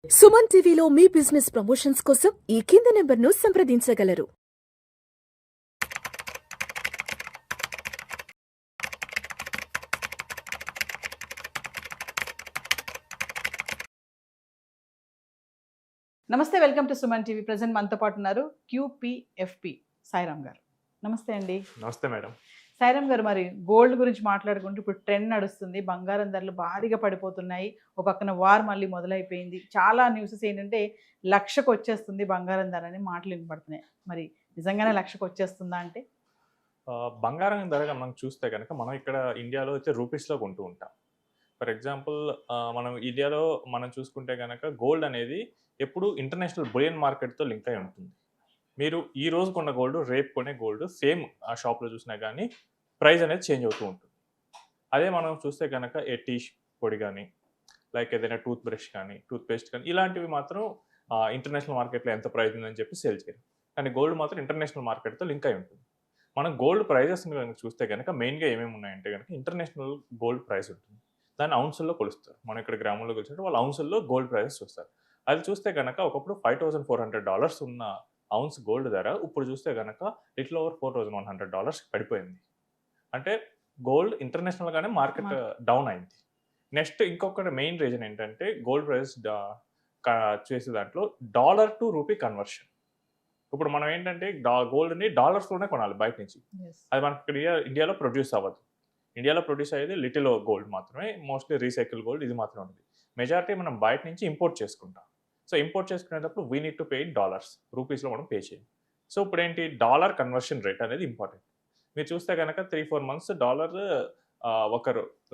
సుమన్ టీవీలో మీ business promotions కోసం ఈ కింది నెంబర్ను సంప్రదించగలరు. నమస్తే, welcome to Suman TV. Present మనతో పాటు ఉన్నారు క్యూపీఎఫ్పి సాయిరామ్ గారు. నమస్తే అండి. నమస్తే మేడం. సాయిరామ్ గారు, మరి గోల్డ్ గురించి మాట్లాడుకుంటూ ఇప్పుడు ట్రెండ్ నడుస్తుంది, బంగారం ధరలు భారీగా పడిపోతున్నాయి. ఒక పక్కన వార్ మళ్ళీ మొదలైపోయింది. చాలా న్యూసెస్ ఏంటంటే 1,00,000కు వచ్చేస్తుంది బంగారం ధర అని మాటలు వినపడుతున్నాయి. మరి నిజంగానే 1,00,000కు వచ్చేస్తుందా అంటే? బంగారం ధర మనం చూస్తే కనుక మనం ఇక్కడ ఇండియాలో అయితే రూపీస్లో కొంటూ ఉంటాం. ఫర్ ఎగ్జాంపుల్ మనం ఇండియాలో మనం చూసుకుంటే కనుక గోల్డ్ అనేది ఎప్పుడు ఇంటర్నేషనల్ బులియన్ మార్కెట్తో లింక్ అయి ఉంటుంది. మీరు ఈ రోజు కొన్న గోల్డ్ రేపు కొనే గోల్డ్ సేమ్ ఆ షాప్లో చూసినా కానీ ప్రైస్ అనేది చేంజ్ అవుతూ ఉంటుంది. అదే మనం చూస్తే కనుక ఏ టీ పొడి కానీ లైక్ ఏదైనా టూత్ బ్రష్ కానీ టూత్ పేస్ట్ కానీ ఇలాంటివి మాత్రం ఇంటర్నేషనల్ మార్కెట్లో ఎంత ప్రైస్ ఉందని చెప్పి సేల్ చేయరు. కానీ గోల్డ్ మాత్రం ఇంటర్నేషనల్ మార్కెట్తో లింక్ అయి ఉంటుంది. మనం గోల్డ్ ప్రైజెస్ని కనుక చూస్తే కనుక మెయిన్గా ఏమేమి ఉన్నాయంటే కనుక ఇంటర్నేషనల్ గోల్డ్ ప్రైస్ ఉంటుంది. దాన్ని ఔన్సుల్లో కొలుస్తారు. మనం ఇక్కడ గ్రామంలో కొలిచినట్టు వాళ్ళు ఔన్సుల్లో గోల్డ్ ప్రైజెస్ చూస్తారు. అది చూస్తే కనుక ఒకప్పుడు $5,400 ఉన్న ఔన్స్ గోల్డ్ ధర ఇప్పుడు చూస్తే కనుక లిటిల్ ఓవర్ $4,100 పడిపోయింది. అంటే గోల్డ్ ఇంటర్నేషనల్గానే మార్కెట్ డౌన్ అయింది. నెక్స్ట్ ఇంకొకటి మెయిన్ రీజన్ ఏంటంటే గోల్డ్ ప్రైస్ చేసే దాంట్లో డాలర్ టు రూపీ కన్వర్షన్. ఇప్పుడు మనం ఏంటంటే గోల్డ్ని డాలర్స్లోనే కొనాలి బయట నుంచి. అది మనకి ఇక్కడ ఇండియాలో ప్రొడ్యూస్ అవ్వదు. ఇండియాలో ప్రొడ్యూస్ అయ్యేది లిటిల్ గోల్డ్ మాత్రమే, మోస్ట్లీ రీసైకిల్ గోల్డ్ ఇది మాత్రమే ఉంటుంది. మెజారిటీ మనం బయట నుంచి ఇంపోర్ట్ చేసుకుంటాం. సో ఇంపోర్ట్ చేసుకునేటప్పుడు we need to pay in dollars, రూపీస్లో మనం పే చేయాలి. సో ఇప్పుడు ఏంటి డాలర్ కన్వర్షన్ రేట్ అనేది ఇంపార్టెంట్. మీరు చూస్తే కనుక 3-4 మంత్స్ డాలర్ ఒక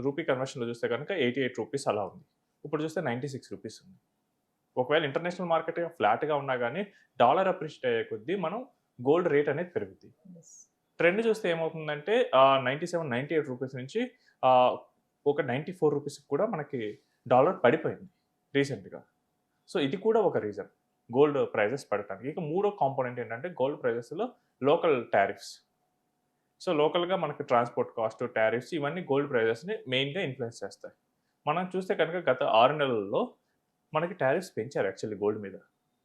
రూపీ కన్వర్షన్లో చూస్తే కనుక 88 రూపీస్ అలా ఉంది. ఇప్పుడు చూస్తే 96 రూపీస్ ఉంది. ఒకవేళ ఇంటర్నేషనల్ మార్కెట్ ఫ్లాట్గా ఉన్నా కానీ డాలర్ అప్రిషియేట్ అయ్యే కొద్దీ మనం గోల్డ్ రేట్ అనేది పెరుగుతుంది. ట్రెండ్ చూస్తే ఏమవుతుందంటే 97-98 రూపీస్ నుంచి ఒక 94 రూపీస్కి కూడా మనకి డాలర్ పడిపోయింది రీసెంట్గా. సో ఇది కూడా ఒక రీజన్ గోల్డ్ ప్రైజెస్ పడటానికి. ఇక మూడో కాంపోనెంట్ ఏంటంటే గోల్డ్ ప్రైజెస్లో లోకల్ టారిఫ్స్. సో లోకల్గా మనకి ట్రాన్స్పోర్ట్ కాస్ట్, టారిఫ్స్ ఇవన్నీ గోల్డ్ ప్రైజెస్ని మెయిన్గా ఇన్ఫ్లుయెన్స్ చేస్తాయి. మనం చూస్తే కనుక గత 6 నెలల్లో మనకి టారిఫ్స్ పెంచారు యాక్చువల్లీ గోల్డ్ మీద.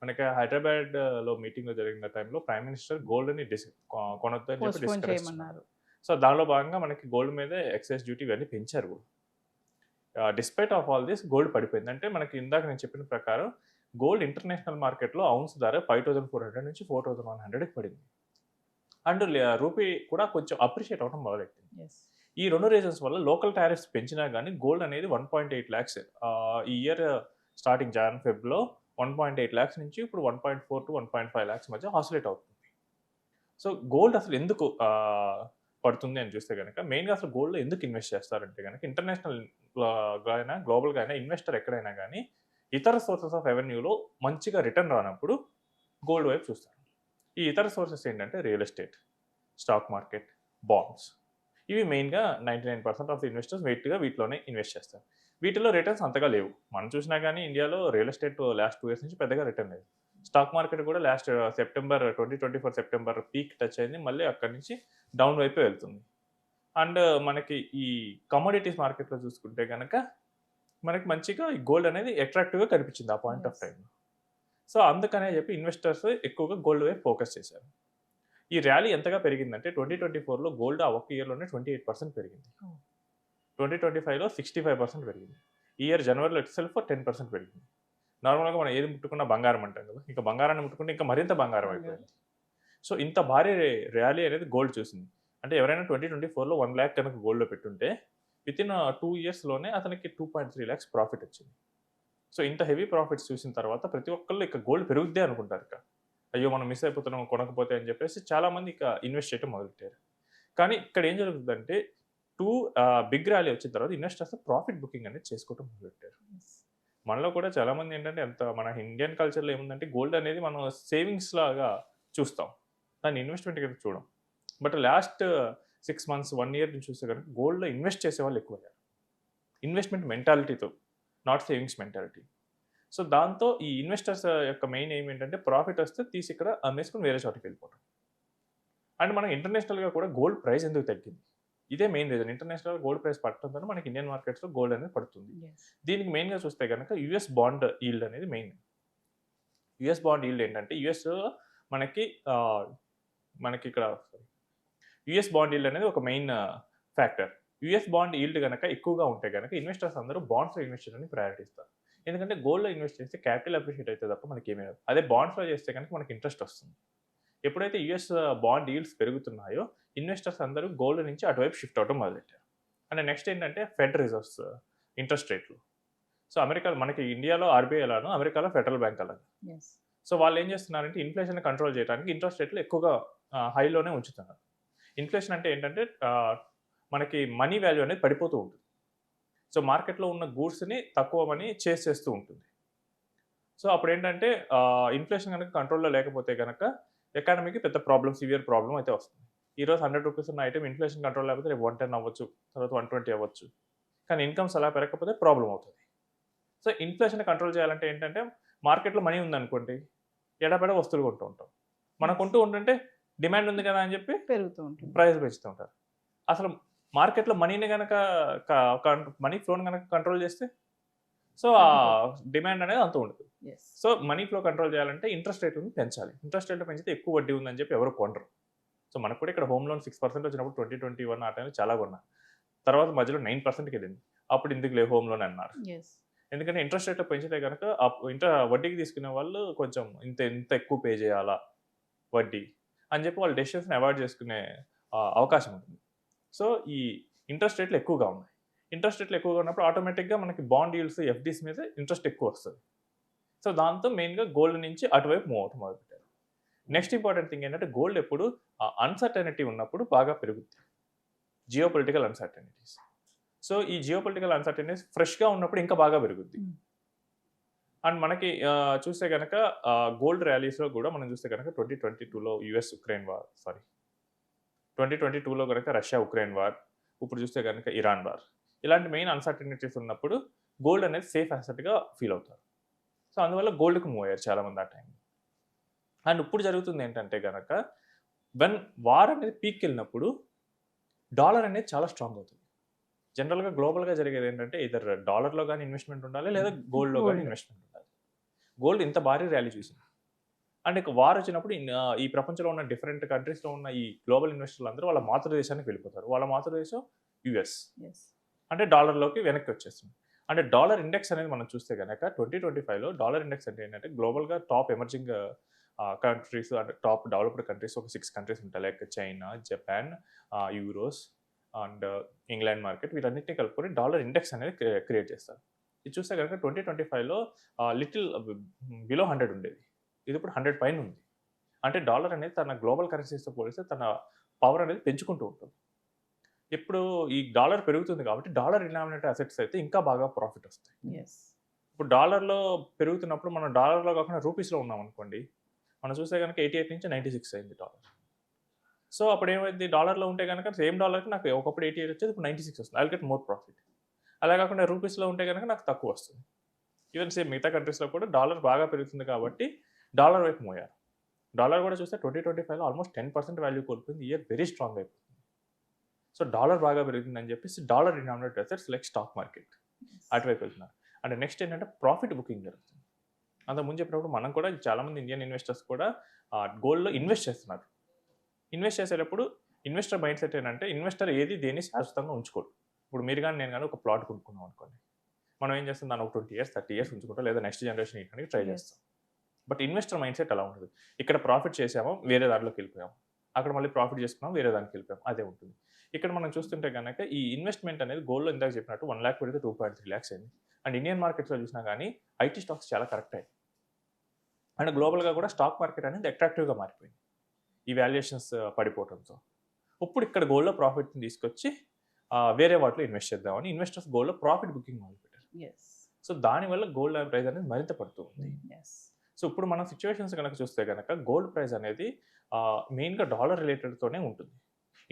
మనకి హైదరాబాద్లో మీటింగ్లో జరిగిన టైంలో ప్రైమ్ మినిస్టర్ గోల్డ్ని కొనొద్దు అని చెప్పి డిస్కస్ చేస్తున్నారు. సో దానిలో భాగంగా మనకి గోల్డ్ మీద ఎక్సైజ్ డ్యూటీ ఇవన్నీ పెంచారు. Despite of all this gold పడిపోయింది. అంటే మనకి ఇందాక నేను చెప్పిన ప్రకారం గోల్డ్ ఇంటర్నేషనల్ మార్కెట్లో ఔన్స్ ధర 5,400 నుంచి 4,100కి పడింది. అండ్ రూపీ కూడా కొంచెం అప్రిషియేట్ అవ్వడం మొదలెట్టింది. ఈ 2 రీజన్స్ వల్ల లోకల్ టారిఫ్స్ పెంచినా కానీ గోల్డ్ అనేది 1.8 lakhs ఈ ఇయర్ స్టార్టింగ్ Jan-Feb 1.8 lakhs నుంచి ఇప్పుడు 1.4 to 1.5 lakhs మధ్య ఆసిలేట్ అవుతుంది. సో గోల్డ్ అసలు ఎందుకు పడుతుంది అని చూస్తే కనుక మెయిన్గా అసలు గోల్డ్లో ఎందుకు ఇన్వెస్ట్ చేస్తారంటే కనుక ఇంటర్నేషనల్గా అయినా గ్లోబల్గా అయినా ఇన్వెస్టర్ ఎక్కడైనా కానీ ఇతర సోర్సెస్ ఆఫ్ రెవెన్యూలో మంచిగా రిటర్న్ రానప్పుడు గోల్డ్ వైపు చూస్తారు. ఈ ఇతర సోర్సెస్ ఏంటంటే real estate, stock market, bonds. ఇవి మెయిన్గా 99% ఆఫ్ ది ఇన్వెస్టర్స్ వీటిలోనే ఇన్వెస్ట్ చేస్తారు. వీటిలో రిటర్న్స్ అంతగా లేవు. మనం చూసినా కానీ ఇండియాలో రియల్ ఎస్టేట్ లాస్ట్ 2 years నుంచి పెద్దగా రిటర్న్ లేదు. స్టాక్ మార్కెట్ కూడా last September 2024 September peak touch అయింది, మళ్ళీ అక్కడి నుంచి డౌన్ వైపే వెళ్తుంది. అండ్ మనకి ఈ కమోడిటీస్ మార్కెట్లో చూసుకుంటే కనుక మనకి మంచిగా ఈ గోల్డ్ అనేది అట్రాక్టివ్గా కనిపించింది ఆ పాయింట్ ఆఫ్ టైంలో. సో అందుకనే చెప్పి ఇన్వెస్టర్స్ ఎక్కువగా గోల్డ్ వైపు ఫోకస్ చేశారు. ఈ ర్యాలీ ఎంతగా పెరిగిందంటే 2024లో గోల్డ్ ఆ ఒక్క ఇయర్లోనే 28% పెరిగింది. 2025లో 65% పెరిగింది. ఈ ఇయర్ జనవరిలో ఇట్సెల్ఫ్ 10% పెరిగింది. నార్మల్గా మనం ఏది ముట్టుకున్నా బంగారం అంటాం కదా, ఇంకా బంగారాన్ని ముట్టుకుంటే ఇంకా మరింత బంగారం అయిపోయింది. సో ఇంత భారీ ర్యాలీ అనేది గోల్డ్ చూసింది. అంటే ఎవరైనా 2024లో 1 lakh కనుక గోల్డ్లో పెట్టుంటే వితిన్ 2 yearsలోనే అతనికి 2.3 lakhs ప్రాఫిట్ వచ్చింది. సో ఇంత హెవీ ప్రాఫిట్స్ చూసిన తర్వాత ప్రతి ఒక్కళ్ళు ఇక గోల్డ్ పెరుగుద్దే అనుకుంటారు. ఇక అయ్యో మనం మిస్ అయిపోతున్నాం కొనకపోతే అని చెప్పేసి చాలామంది ఇక ఇన్వెస్ట్ చేయడం మొదలెట్టారు. కానీ ఇక్కడ ఏం జరుగుతుందంటే బిగ్ ర్యాలీ వచ్చిన తర్వాత ఇన్వెస్టర్స్ ప్రాఫిట్ బుకింగ్ అనేది చేసుకోవడం మొదలెట్టారు. మనలో కూడా చాలామంది ఏంటంటే మన ఇండియన్ కల్చర్లో ఏముందంటే గోల్డ్ అనేది మనం సేవింగ్స్ లాగా చూస్తాం, దాన్ని ఇన్వెస్ట్మెంట్ కింద చూడం. బట్ లాస్ట్ 6 months 1 year నుంచి చూస్తే కనుక గోల్డ్లో ఇన్వెస్ట్ చేసే వాళ్ళు ఎక్కువయ్యారు. ఇన్వెస్ట్మెంట్ మెంటాలిటీతో, నాట్ సేవింగ్స్ మెంటాలిటీ. సో దాంతో ఈ ఇన్వెస్టర్స్ యొక్క మెయిన్ ఎయిమ్ ఏంటంటే ప్రాఫిట్ వస్తే తీసి ఇక్కడ అమ్మేసుకుని వేరే చోటుకి వెళ్ళిపోవడం. అండ్ మనం ఇంటర్నేషనల్గా కూడా గోల్డ్ ప్రైస్ ఎందుకు తగ్గింది, ఇదే main reason. International gold price పడటంతో మనకి ఇండియన్ మార్కెట్స్లో గోల్డ్ అనేది పడుతుంది. దీనికి మెయిన్గా చూస్తే కనుక యుఎస్ బాండ్ ఈల్డ్ అనేది మెయిన్. యుఎస్ బాండ్ ఈల్డ్ ఏంటంటే మనకి మనకి ఇక్కడ యుఎస్ బాండ్ ఈల్డ్ అనేది ఒక main factor. US bond yield కనుక ఎక్కువగా ఉంటే కనుక ఇన్వెస్టర్స్ అందరూ బాండ్స్లో ఇన్వెస్ట్ చేయడానికి ప్రయారిటీ ఇస్తారు. ఎందుకంటే గోల్డ్లో ఇన్వెస్ట్ చేస్తే క్యాపిటల్ అప్రిషియేట్ అవుతుంది తప్ప మనకి ఏమీ రాదు. అదే బాండ్స్లో చేస్తే కనుక మనకి ఇంట్రెస్ట్ వస్తుంది. ఎప్పుడైతే యుఎస్ బాండ్ ఈల్డ్స్ పెరుగుతున్నాయో ఇన్వెస్టర్స్ అందరూ గోల్డ్ నుంచి అటువైపు షిఫ్ట్ అవడం మొదలెట్టారు. అండ్ నెక్స్ట్ ఏంటంటే ఫెడ్ రిజర్వ్స్ ఇంట్రెస్ట్ రేట్లు. సో అమెరికా మనకి ఇండియాలో ఆర్బీఐ ఎలానో అమెరికాలో ఫెడరల్ బ్యాంక్ అలాగే. సో వాళ్ళు ఏం చేస్తున్నారంటే ఇన్ఫ్లేషన్ కంట్రోల్ చేయడానికి ఇంట్రెస్ట్ రేట్లు ఎక్కువగా హైలోనే ఉంచుతున్నారు. ఇన్ఫ్లేషన్ అంటే ఏంటంటే మనకి మనీ వాల్యూ అనేది పడిపోతూ ఉంటుంది. సో మార్కెట్లో ఉన్న గూడ్స్ని తక్కువ మనీ చేస్తూ ఉంటుంది. సో అప్పుడు ఏంటంటే ఇన్ఫ్లేషన్ కనుక కంట్రోల్లో లేకపోతే కనుక ఎకానమీకి పెద్ద సివియర్ ప్రాబ్లం అయితే వస్తుంది. ఈరోజు 100 రూపీస్ ఉన్న ఐటమ్ ఇన్ఫ్లేషన్ కంట్రోల్ లేకపోతే రేపు 110 అవ్వచ్చు, తర్వాత 120 అవ్వచ్చు. కానీ ఇన్కమ్స్ అలా పెరగకపోతే ప్రాబ్లం అవుతుంది. సో ఇన్ఫ్లేషన్ కంట్రోల్ చేయాలంటే ఏంటంటే మార్కెట్లో మనీ ఉందనుకోండి, ఎడబెడ వస్తువులు కొంటూ ఉంటాం. మనం కొంటూ ఉంటుంటే డిమాండ్ ఉంది కదా అని చెప్పి పెరుగుతూ ఉంటుంది, ప్రైస్ పెంచుతూ ఉంటారు. అసలు మార్కెట్లో మనీని కనుక మనీ ఫ్లోని కనుక కంట్రోల్ చేస్తే సో ఆ డిమాండ్ అనేది అంత ఉండదు. సో మనీ ఫ్లో కంట్రోల్ చేయాలంటే ఇంట్రెస్ట్ రేట్లను పెంచాలి. ఇంట్రెస్ట్ రేట్లు పెంచితే ఎక్కువ వడ్డీ ఉందని చెప్పి ఎవరు కొనరు. సో మనకు కూడా ఇక్కడ హోమ్ లోన్ 6% వచ్చినప్పుడు 2021 ఆ టైంలో చాలా కొన్నా. తర్వాత మధ్యలో 9%కి వెళ్ళింది. అప్పుడు ఇందుకు లే హోమ్ లోన్ అన్నారు. ఎందుకంటే ఇంట్రెస్ట్ రేట్లు పెంచితే కనుక వడ్డీకి తీసుకునే వాళ్ళు కొంచెం ఇంత ఎక్కువ పే చేయాలా వడ్డీ అని చెప్పి వాళ్ళు డెసిషన్స్ని అవాయిడ్ చేసుకునే అవకాశం ఉంటుంది. సో ఈ ఇంట్రెస్ట్ రేట్లు ఎక్కువగా ఉన్నాయి. ఇంట్రెస్ట్ రేట్లు ఎక్కువగా ఉన్నప్పుడు ఆటోమేటిక్గా మనకి బాండ్ ఈల్డ్స్ ఎఫ్డీస్ మీద ఇంట్రెస్ట్ ఎక్కువ వస్తుంది. సో దాంతో మెయిన్గా గోల్డ్ నుంచి అటువైపు మూవ్ అవటం మొదలుపెట్టారు. నెక్స్ట్ ఇంపార్టెంట్ థింగ్ ఏంటంటే గోల్డ్ ఎప్పుడు అన్సర్టనిటీ ఉన్నప్పుడు బాగా పెరుగుతుంది. Geopolitical uncertainties. సో ఈ జియోపొలిటికల్ అన్సర్టనిటీస్ ఫ్రెష్గా ఉన్నప్పుడు ఇంకా బాగా పెరుగుద్ది. అండ్ మనకి చూస్తే కనుక గోల్డ్ ర్యాలీస్లో కూడా మనం చూస్తే కనుక 2022లో US-Ukraine వార్ 2022లో కనుక రష్యా-ఉక్రెయిన్ వార్, ఇప్పుడు చూస్తే కనుక ఇరాన్ వార్, ఇలాంటి మెయిన్ అన్సర్టనిటీస్ ఉన్నప్పుడు గోల్డ్ అనేది సేఫ్ అసెట్గా ఫీల్ అవుతారు. సో అందువల్ల గోల్డ్కి మూవ్ అయ్యారు చాలామంది ఆ టైం. అండ్ ఇప్పుడు జరుగుతుంది ఏంటంటే కనుక వెన్ వార్ అనేది పీక్ వెళ్ళినప్పుడు డాలర్ అనేది చాలా స్ట్రాంగ్ అవుతుంది. జనరల్గా గ్లోబల్గా జరిగేది ఏంటంటే ఇద్దరు డాలర్లో కానీ ఇన్వెస్ట్మెంట్ ఉండాలి, లేదా గోల్డ్లో కానీ ఇన్వెస్ట్మెంట్ ఉండాలి. గోల్డ్ ఇంత భారీ ర్యాలీ చూసింది. అంటే వార్ వచ్చినప్పుడు ఈ ప్రపంచంలో ఉన్న డిఫరెంట్ కంట్రీస్లో ఉన్న ఈ గ్లోబల్ ఇన్వెస్టర్లు అందరూ వాళ్ళ మాతృదేశానికి వెళ్ళిపోతారు. వాళ్ళ మాతృదేశం యుఎస్. అంటే డాలర్లోకి వెనక్కి వచ్చేస్తుంది. అంటే డాలర్ ఇండెక్స్ అనేది మనం చూస్తే కనుక 2025లో డాలర్ ఇండెక్స్ అంటే ఏంటంటే గ్లోబల్గా టాప్ ఎమర్జింగ్ కంట్రీస్ అంటే టాప్ డెవలప్డ్ కంట్రీస్ ఒక 6 కంట్రీస్ ఉంటాయి. Like China, Japan, euros and England market, వీటన్నిటిని కలుపుకొని డాలర్ ఇండెక్స్ అనేది క్రియేట్ చేస్తారు. ఇది చూస్తే కనుక 2025లో లిటిల్ బిలో 100 ఉండేది. ఇది ఇప్పుడు 100 పైన ఉంది. అంటే డాలర్ అనేది తన గ్లోబల్ కరెన్సీస్తో పోలిస్తే తన పవర్ అనేది పెంచుకుంటూ ఉంటుంది. ఇప్పుడు ఈ డాలర్ పెరుగుతుంది కాబట్టి డాలర్ డినామినేటెడ్ అసెట్స్ అయితే ఇంకా బాగా ప్రాఫిట్ వస్తాయి. ఇప్పుడు డాలర్లో పెరుగుతున్నప్పుడు మనం డాలర్లో కాకుండా రూపీస్లో ఉన్నాం అనుకోండి, మనం చూస్తే కనుక 88 నుంచి 96 అయింది డాలర్. సో అప్పుడు ఏమైంది, డాలర్లో ఉంటే కనుక సేమ్ డాలర్కి నాకు ఒకప్పుడు 88 వచ్చేది, ఇప్పుడు 96 వస్తుంది. I will get more profit. అలా కాకుండా రూపీస్లో ఉంటే కనుక నాకు తక్కువ వస్తుంది. ఈవెన్ సేమ్ మిగతా కంట్రీస్లో కూడా డాలర్ బాగా పెరుగుతుంది కాబట్టి డాలర్ వైపు మోయారు. డాలర్ కూడా చూస్తే 2025లో ఆల్మోస్ట్ 10% వాల్యూ కోల్పోయింది. ఇయర్ వెరీ స్ట్రాంగ్ అయిపోతుంది. సో డాలర్ బాగా పెరుగుతుందని చెప్పేసి dollar denominated assets like stock market అటువైపు వెళ్తున్నారు. అండ్ నెక్స్ట్ ఏంటంటే ప్రాఫిట్ బుకింగ్ జరుగుతుంది. అంతకుముందు చెప్పినప్పుడు మనం కూడా చాలామంది ఇండియన్ ఇన్వెస్టర్స్ కూడా గోల్డ్లో ఇన్వెస్ట్ చేస్తున్నారు. ఇన్వెస్ట్ చేసేటప్పుడు ఇన్వెస్టర్ మైండ్ సెట్ ఏంటంటే ఇన్వెస్టర్ ఏది దేన్ని శాశ్వతంగా ఉంచుకోడు. ఇప్పుడు మీరు కానీ నేను కానీ ఒక ప్లాట్ కొనుక్కున్నాం అనుకోండి, మనం ఏం చేస్తాం, దాన్ని ఒక 20 years 30 years ఉంచుకుంటాం, లేదా నెక్స్ట్ జనరేషన్ ఇవ్వడానికి ట్రై చేస్తాం. బట్ ఇన్వెస్టర్ మైండ్ సెట్ అలా ఉండదు. ఇక్కడ ప్రాఫిట్ చేసామో వేరే దాంట్లోకి వెళ్ళిపోయాము, అక్కడ మళ్ళీ ప్రాఫిట్ చేసుకున్నాం వేరే దానికి వెళ్ళిపోయాం, అదే ఉంటుంది. ఇక్కడ మనం చూస్తుంటే కనుక ఈ ఇన్వెస్ట్మెంట్ అనేది గోల్డ్లో ఇందాక చెప్పినట్టు 1 lakh పెడితే 2.3 lakhs అయింది. అండ్ ఇండియన్ మార్కెట్స్లో చూసినా కానీ ఐటీ స్టాక్స్ చాలా కరెక్ట్ అయ్యాయి. అండ్ గ్లోబల్గా కూడా స్టాక్ మార్కెట్ అనేది అట్రాక్టివ్గా మారిపోయింది ఈ వాల్యుయేషన్స్ పడిపోవడంతో. ఇప్పుడు ఇక్కడ గోల్డ్లో ప్రాఫిట్ని తీసుకొచ్చి వేరే వాటిలో ఇన్వెస్ట్ చేద్దామని ఇన్వెస్టర్స్ గోల్డ్లో ప్రాఫిట్ బుకింగ్ మొదలుపెట్టారు. సో దానివల్ల గోల్డ్ ప్రైస్ అనేది మరింత పడుతూ ఉంది. సో ఇప్పుడు మనం సిచ్యువేషన్స్ కనుక చూస్తే కనుక గోల్డ్ ప్రైస్ అనేది మెయిన్గా డాలర్ రిలేటెడ్తోనే ఉంటుంది.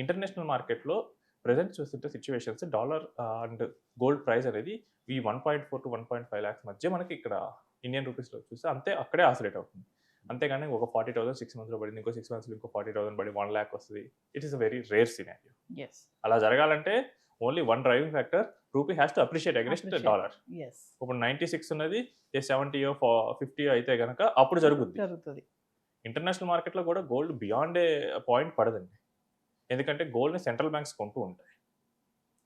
ఇంటర్నేషనల్ మార్కెట్లో ప్రజెంట్ చూస్తుంటే situations dollar and gold price అనేది ఈ 1.4 to 1.5 lakhs మధ్య మనకి ఇక్కడ ఇండియన్ రూపీస్లో చూస్తే అంతే అక్కడే ఆసిలేట్ అవుతుంది. అంతేగాని ఒక 40,000 6 మంత్స్లో పడింది, ఇంకో 6 మంత్స్లో ఇంకో 40,000 పడి 1 lakh వస్తుంది. It is a very rare scenario. Yes అలా జరగాలంటే only one driving factor, rupee has to appreciate against dollar. Yes ఇప్పుడు 96 ఉన్నది 70 50 అయితే కనుక అప్పుడు జరుగుద్ది. జరుగుతుంది. ఇంటర్నేషనల్ మార్కెట్లో కూడా గోల్డ్ బియాండ్ ఏ పాయింట్ పడదండి, ఎందుకంటే గోల్డ్ని సెంట్రల్ బ్యాంక్స్ కొంటూ ఉంటాయి.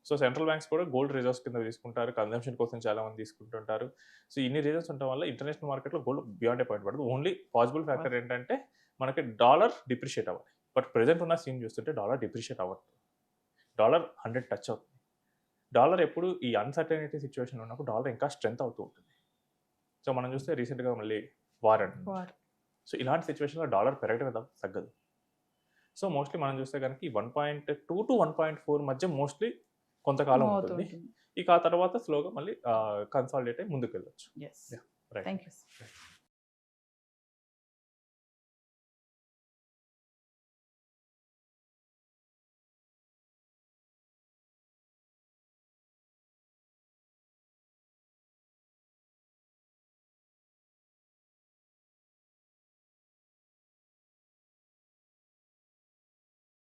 సో సెంట్రల్ బ్యాంక్స్ కూడా గోల్డ్ రిజర్వ్స్ కింద తీసుకుంటారు, కన్జంప్షన్ కోసం చాలా మంది తీసుకుంటుంటారు. సో ఇన్ని రీజన్స్ ఉండటం వల్ల ఇంటర్నేషనల్ మార్కెట్లో గోల్డ్ బియాండ్ ఏ పాయింట్ పడదు. ఓన్లీ పాసిబుల్ ఫ్యాక్టర్ ఏంటంటే మనకి డాలర్ డిప్రిషియేట్ అవ్వాలి. బట్ ప్రెజెంట్ ఉన్న సీన్ చూస్తుంటే డాలర్ డిప్రిషియేట్ అవ్వదు, డాలర్ 100 టచ్ అవుతుంది. డాలర్ ఎప్పుడు ఈ అన్సర్టనిటీ సిచ్యువేషన్ ఉన్నప్పుడు డాలర్ ఇంకా స్ట్రెంత్ అవుతూ ఉంటుంది. సో మనం చూస్తే రీసెంట్గా మళ్ళీ వార్ అంటుంది. సో ఇలాంటి సిచ్యువేషన్లో డాలర్ పెరగడం తగ్గదు. సో మోస్ట్లీ మనం చూస్తే కనుక ఈ 1.2 to 1.4 మధ్య మోస్ట్లీ కొంతకాలం ఉంటుంది. ఇక ఆ తర్వాత స్లోగా మళ్ళీ కన్సాలిడేట్ అయి ముందుకు వెళ్ళొచ్చు. Yes right. Thank you.